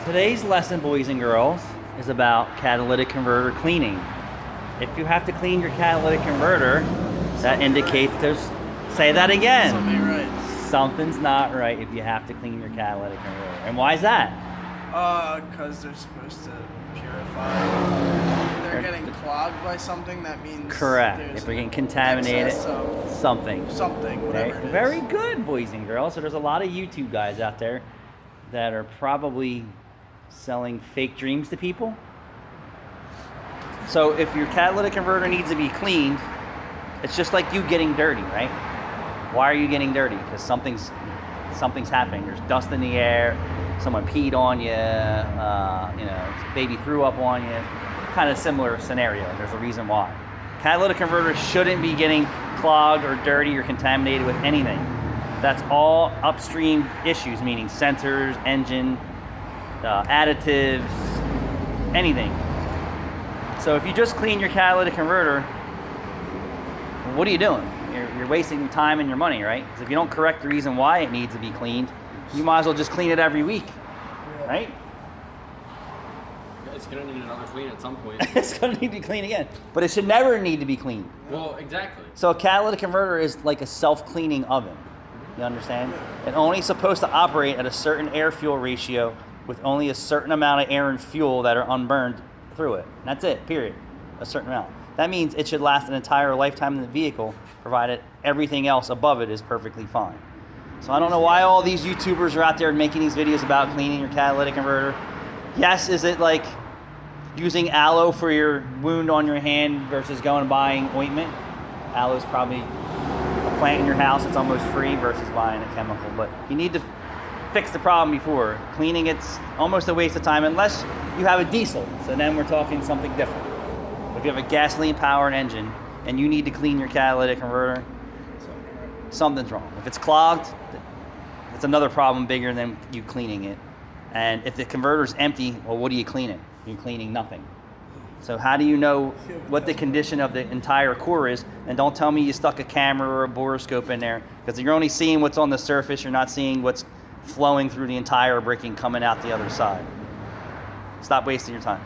Today's lesson, boys and girls, is about catalytic converter cleaning. If you have to clean your catalytic converter, that indicates there's, say that again. Something right. Something's not right if you have to clean your catalytic converter. And why is that? Because they're supposed to purify. They're getting clogged by something. That means Correct. If they're getting contaminated, something, whatever it is. Very good, boys and girls. So there's a lot of YouTube guys out there that are probably selling fake dreams to people. So if your catalytic converter needs to be cleaned, it's just like you getting dirty, right? Why are you getting dirty? Because something's happening. There's dust in the air. Someone peed on you. Baby threw up on you. Kind of similar scenario. There's a reason why. Catalytic converters shouldn't be getting clogged or dirty or contaminated with anything. That's all upstream issues, meaning sensors, engine, additives, anything. So if you just clean your catalytic converter, what are you doing? You're wasting time and your money, right? Because if you don't correct the reason why it needs to be cleaned, you might as well just clean it every week, right? It's going to need another clean at some point. It's going to need to be cleaned again. But it should never need to be cleaned. Well, exactly. So a catalytic converter is like a self-cleaning oven. You understand? It's only supposed to operate at a certain air-fuel ratio with only a certain amount of air and fuel that are unburned through it. That's it, period. A certain amount. That means it should last an entire lifetime in the vehicle, provided everything else above it is perfectly fine. So I don't know why all these YouTubers are out there making these videos about cleaning your catalytic converter. Yes, is it like using aloe for your wound on your hand versus going and buying ointment? Aloe is probably a plant in your house. It's almost free versus buying a chemical. But you need to fix the problem before. Cleaning it's almost a waste of time unless you have a diesel. So then we're talking something different. If you have a gasoline-powered engine and you need to clean your catalytic converter, something's wrong. If it's clogged, it's another problem bigger than you cleaning it. And if the converter's empty, well, what are you cleaning? You're cleaning nothing. So how do you know what the condition of the entire core is? And don't tell me you stuck a camera or a borescope in there, because you're only seeing what's on the surface. You're not seeing what's flowing through the entire bricking coming out the other side. Stop wasting your time.